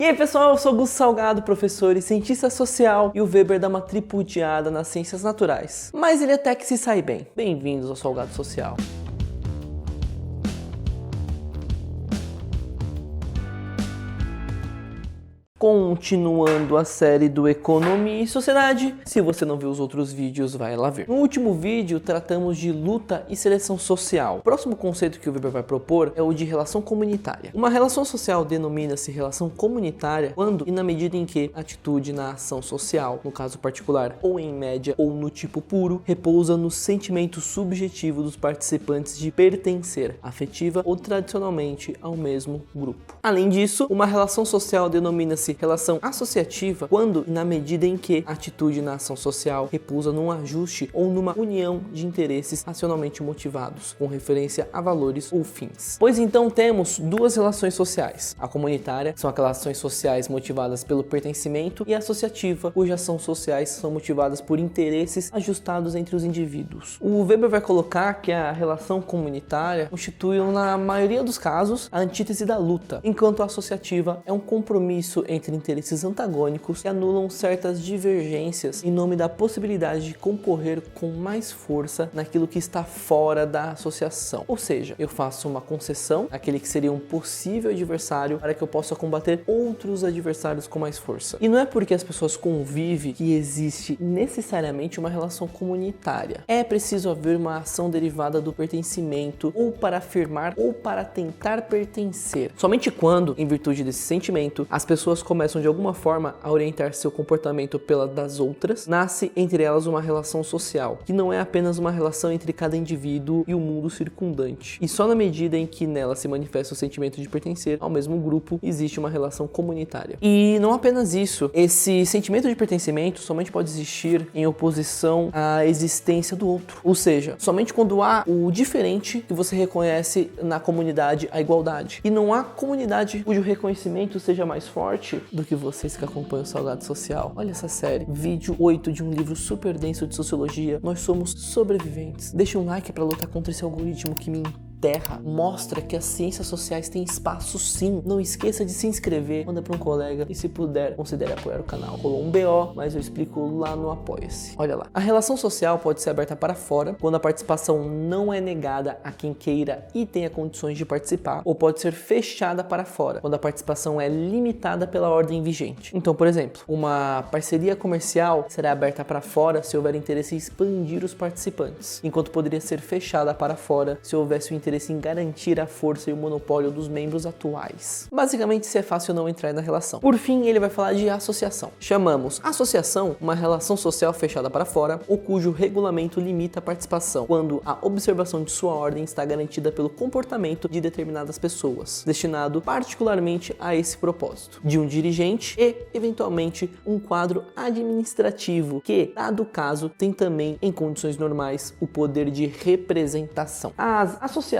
E aí pessoal, eu sou Gus Salgado, professor e cientista social, e o Weber dá uma tripudiada nas ciências naturais. Mas ele até que se sai bem. Bem-vindos ao Salgado Social. Continuando a série do Economia e Sociedade, se você não viu os outros vídeos, vai lá ver. No último vídeo, tratamos de luta e seleção social. O próximo conceito que o Weber vai propor é o de relação comunitária. Uma relação social denomina-se relação comunitária quando e na medida em que a atitude na ação social, no caso particular, ou em média, ou no tipo puro, repousa no sentimento subjetivo dos participantes de pertencer, afetiva ou tradicionalmente, ao mesmo grupo. Além disso, uma relação social denomina-se relação associativa quando e na medida em que a atitude na ação social repousa num ajuste ou numa união de interesses racionalmente motivados, com referência a valores ou fins. Pois então temos duas relações sociais. A comunitária são aquelas ações sociais motivadas pelo pertencimento e a associativa, cujas ações sociais são motivadas por interesses ajustados entre os indivíduos. O Weber vai colocar que a relação comunitária constitui, na maioria dos casos, a antítese da luta, enquanto a associativa é um compromisso entre interesses antagônicos que anulam certas divergências em nome da possibilidade de concorrer com mais força naquilo que está fora da associação. Ou seja, eu faço uma concessão àquele que seria um possível adversário para que eu possa combater outros adversários com mais força. E não é porque as pessoas convivem que existe necessariamente uma relação comunitária. É preciso haver uma ação derivada do pertencimento, ou para afirmar ou para tentar pertencer. Somente quando, em virtude desse sentimento, as pessoas começam de alguma forma a orientar seu comportamento pela das outras, nasce entre elas uma relação social, que não é apenas uma relação entre cada indivíduo e o mundo circundante. E só na medida em que nela se manifesta o sentimento de pertencer ao mesmo grupo, existe uma relação comunitária. E não apenas isso, esse sentimento de pertencimento somente pode existir em oposição à existência do outro. Ou seja, somente quando há o diferente que você reconhece na comunidade a igualdade. E não há comunidade cujo reconhecimento seja mais forte do que vocês que acompanham o Salgado Social. Olha essa série, vídeo 8 de um livro super denso de sociologia. Nós somos sobreviventes. Deixa um like para lutar contra esse algoritmo que me terra, mostra que as ciências sociais têm espaço sim. Não esqueça de se inscrever, manda para um colega e se puder, considere apoiar o canal. Rolou um BO, mas eu explico lá no Apoia-se. Olha lá. A relação social pode ser aberta para fora, quando a participação não é negada a quem queira e tenha condições de participar, ou pode ser fechada para fora, quando a participação é limitada pela ordem vigente. Então, por exemplo, uma parceria comercial será aberta para fora se houver interesse em expandir os participantes, enquanto poderia ser fechada para fora se houvesse o interesse em garantir a força e o monopólio dos membros atuais. Basicamente, se é fácil não entrar na relação. Por fim, ele vai falar de associação. Chamamos associação uma relação social fechada para fora ou cujo regulamento limita a participação, quando a observação de sua ordem está garantida pelo comportamento de determinadas pessoas, destinado particularmente a esse propósito, de um dirigente e, eventualmente, um quadro administrativo que, dado o caso, tem também, em condições normais, o poder de representação. As associações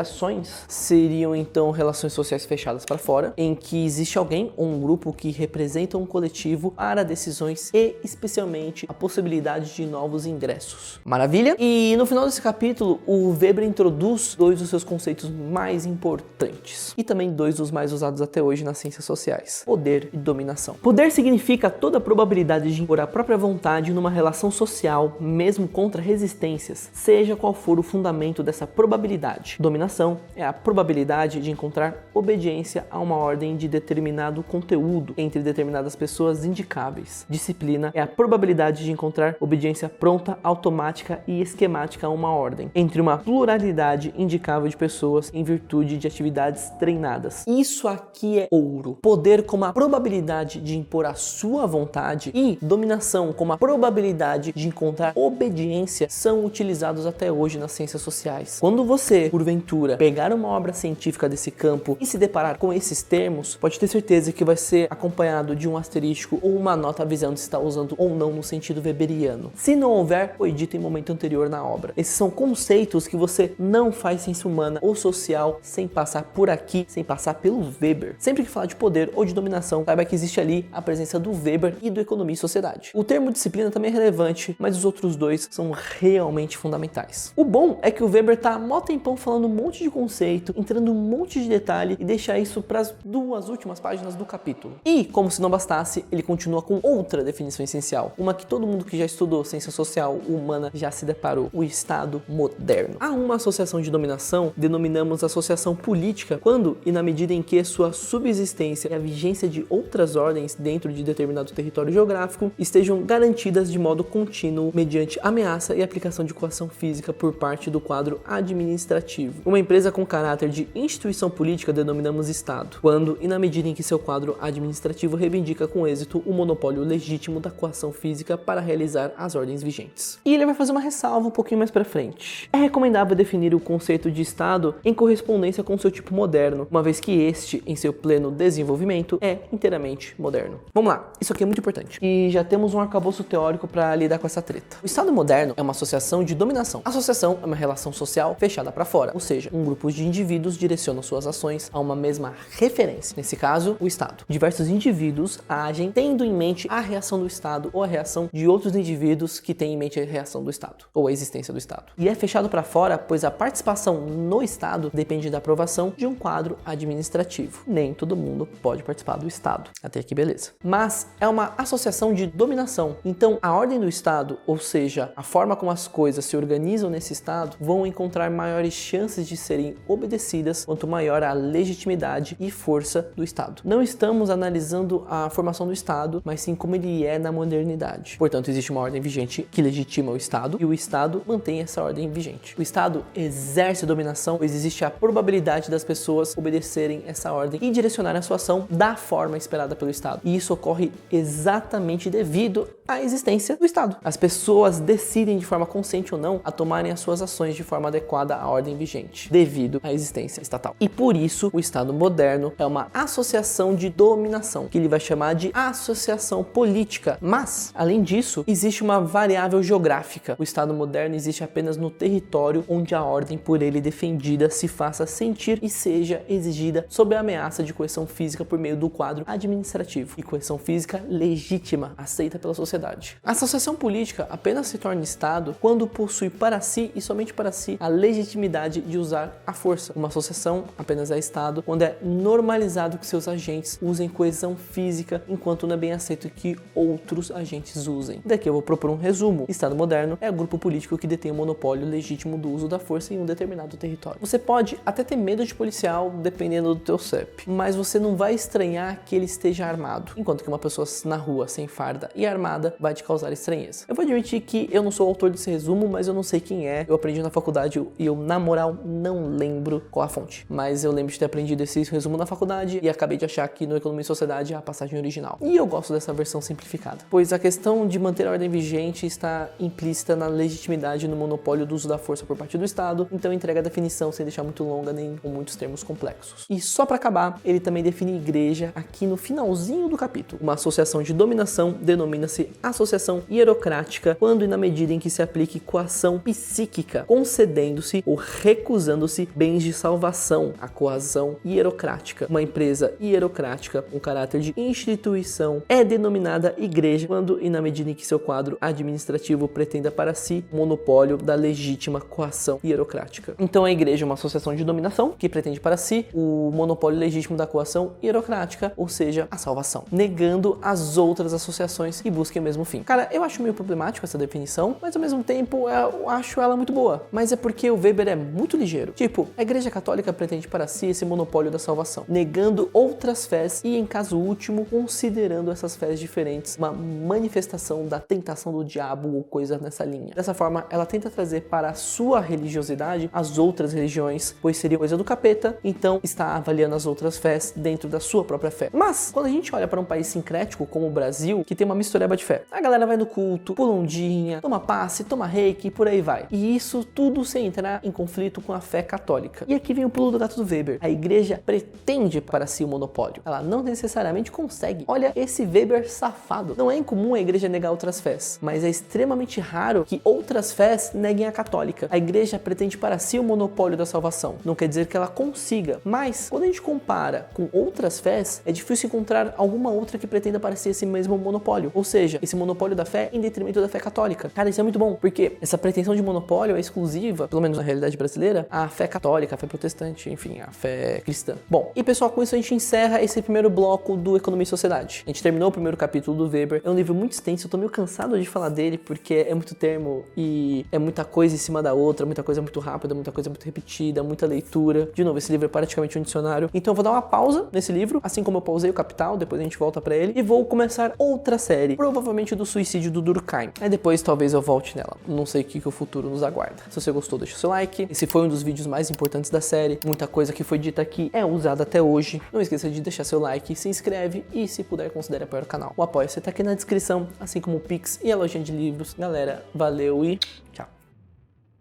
seriam então relações sociais fechadas para fora, em que existe alguém ou um grupo que representa um coletivo para decisões e especialmente a possibilidade de novos ingressos. Maravilha? E no final desse capítulo, o Weber introduz dois dos seus conceitos mais importantes e também dois dos mais usados até hoje nas ciências sociais: poder e dominação. Poder significa toda a probabilidade de impor a própria vontade numa relação social, mesmo contra resistências, seja qual for o fundamento dessa probabilidade. Dominação é a probabilidade de encontrar obediência a uma ordem de determinado conteúdo entre determinadas pessoas indicáveis. Disciplina é a probabilidade de encontrar obediência pronta, automática e esquemática a uma ordem, entre uma pluralidade indicável de pessoas em virtude de atividades treinadas. Isso aqui é ouro. Poder como a probabilidade de impor a sua vontade e dominação como a probabilidade de encontrar obediência são utilizados até hoje nas ciências sociais. Quando você, porventura, pegar uma obra científica desse campo e se deparar com esses termos, pode ter certeza que vai ser acompanhado de um asterístico ou uma nota avisando se está usando ou não no sentido weberiano. Se não houver, foi dito em momento anterior na obra. Esses são conceitos que você não faz ciência humana ou social sem passar por aqui, sem passar pelo Weber. Sempre que falar de poder ou de dominação, saiba que existe ali a presença do Weber e do Economia e Sociedade. O termo disciplina também é relevante, mas os outros dois são realmente fundamentais. O bom é que o Weber tá mó tempão falando um monte monte de conceito, entrando um monte de detalhe e deixar isso para as 2 últimas páginas do capítulo. E, como se não bastasse, ele continua com outra definição essencial, uma que todo mundo que já estudou ciência social humana já se deparou: o Estado moderno. Há uma associação de dominação, denominamos associação política, quando e na medida em que sua subsistência e a vigência de outras ordens dentro de determinado território geográfico estejam garantidas de modo contínuo mediante ameaça e aplicação de coação física por parte do quadro administrativo. Uma empresa com caráter de instituição política denominamos Estado, quando e na medida em que seu quadro administrativo reivindica com êxito o monopólio legítimo da coação física para realizar as ordens vigentes. E ele vai fazer uma ressalva um pouquinho mais para frente. É recomendável definir o conceito de Estado em correspondência com seu tipo moderno, uma vez que este, em seu pleno desenvolvimento, é inteiramente moderno. Vamos lá, isso aqui é muito importante. E já temos um arcabouço teórico para lidar com essa treta. O Estado moderno é uma associação de dominação. A associação é uma relação social fechada para fora, ou seja, um grupo de indivíduos direcionam suas ações a uma mesma referência, nesse caso, o Estado. Diversos indivíduos agem tendo em mente a reação do Estado ou a reação de outros indivíduos que têm em mente a reação do Estado, ou a existência do Estado. E é fechado para fora, pois a participação no Estado depende da aprovação de um quadro administrativo. Nem todo mundo pode participar do Estado. Até aqui beleza. Mas é uma associação de dominação. Então, a ordem do Estado, ou seja, a forma como as coisas se organizam nesse Estado, vão encontrar maiores chances de serem obedecidas quanto maior a legitimidade e força do Estado. Não estamos analisando a formação do Estado, mas sim como ele é na modernidade. Portanto, existe uma ordem vigente que legitima o Estado e o Estado mantém essa ordem vigente. O Estado exerce dominação, pois existe a probabilidade das pessoas obedecerem essa ordem e direcionarem a sua ação da forma esperada pelo Estado. E isso ocorre exatamente devido à existência do Estado. As pessoas decidem de forma consciente ou não a tomarem as suas ações de forma adequada à ordem vigente, devido à existência estatal. E por isso, o Estado moderno é uma associação de dominação, que ele vai chamar de associação política. Mas, além disso, existe uma variável geográfica. O Estado moderno existe apenas no território onde a ordem por ele defendida se faça sentir e seja exigida sob a ameaça de coerção física por meio do quadro administrativo e coerção física legítima, aceita pela sociedade. A associação política apenas se torna Estado quando possui para si e somente para si a legitimidade de usar a força. Uma associação apenas é Estado quando é normalizado que seus agentes usem coesão física, enquanto não é bem aceito que outros agentes usem. Daqui eu vou propor um resumo. Estado moderno é o grupo político que detém o monopólio legítimo do uso da força em um determinado território. Você pode até ter medo de policial dependendo do teu CEP, mas você não vai estranhar que ele esteja armado, enquanto que uma pessoa na rua sem farda e armada vai te causar estranheza. Eu vou admitir que eu não sou o autor desse resumo, mas eu não sei quem é. Eu aprendi na faculdade e eu, na moral, não lembro qual a fonte. Mas eu lembro de ter aprendido esse resumo na faculdade e acabei de achar que no Economia e Sociedade é a passagem original. E eu gosto dessa versão simplificada, pois a questão de manter a ordem vigente está implícita na legitimidade no monopólio do uso da força por parte do Estado, então entrega a definição sem deixar muito longa nem com muitos termos complexos. E só para acabar, ele também define igreja aqui no finalzinho do capítulo. Uma associação de dominação denomina-se associação hierocrática quando e na medida em que se aplique coação psíquica, concedendo-se ou recusando-se bens de salvação, a coação hierocrática. Uma empresa hierocrática com caráter de instituição é denominada igreja quando e na medida em que seu quadro administrativo pretenda para si o monopólio da legítima coação hierocrática. Então a igreja é uma associação de dominação que pretende para si o monopólio legítimo da coação hierocrática, ou seja, a salvação, negando as outras associações que busquem o mesmo fim. Cara, eu acho meio problemático essa definição, mas ao mesmo tempo eu acho ela muito boa. Mas é porque o Weber é muito ligeiro. Tipo, a igreja católica pretende para si esse monopólio da salvação, negando outras fés e, em caso último, considerando essas fés diferentes uma manifestação da tentação do diabo ou coisa nessa linha. Dessa forma, ela tenta trazer para a sua religiosidade as outras religiões, pois seria coisa do capeta, então está avaliando as outras fés dentro da sua própria fé. Mas, quando a gente olha para um país sincrético como o Brasil, que tem uma mistureba de fé, a galera vai no culto, pula ondinha, toma passe, toma reiki e por aí vai. E isso tudo sem entrar em conflito com a fé católica. E aqui vem o pulo do gato do Weber. A igreja pretende para si o monopólio. Ela não necessariamente consegue. Olha esse Weber safado. Não é incomum a igreja negar outras fés, mas é extremamente raro que outras fés neguem a católica. A igreja pretende para si o monopólio da salvação. Não quer dizer que ela consiga, mas quando a gente compara com outras fés, é difícil encontrar alguma outra que pretenda para si esse mesmo monopólio. Ou seja, esse monopólio da fé em detrimento da fé católica. Cara, isso é muito bom, porque essa pretensão de monopólio é exclusiva, pelo menos na realidade brasileira, a fé católica, a fé protestante, enfim, a fé cristã. Bom, e pessoal, com isso a gente encerra esse primeiro bloco do Economia e Sociedade. A gente terminou o primeiro capítulo do Weber. É um livro muito extenso, eu tô meio cansado de falar dele, porque é muito termo e é muita coisa em cima da outra, muita coisa muito rápida, muita coisa muito repetida, muita leitura. De novo, esse livro é praticamente um dicionário. Então eu vou dar uma pausa nesse livro, assim como eu pausei o Capital, depois a gente volta pra ele, e vou começar outra série, provavelmente do suicídio do Durkheim. Aí depois talvez eu volte nela. Não sei o que o futuro nos aguarda. Se você gostou, deixa o seu like. Esse foi um dos vídeos mais importantes da série. Muita coisa que foi dita aqui é usada até hoje. Não esqueça de deixar seu like, se inscreve e, se puder, considere apoiar o canal. O apoio-se tá aqui na descrição, assim como o Pix e a lojinha de livros. Galera, valeu e tchau!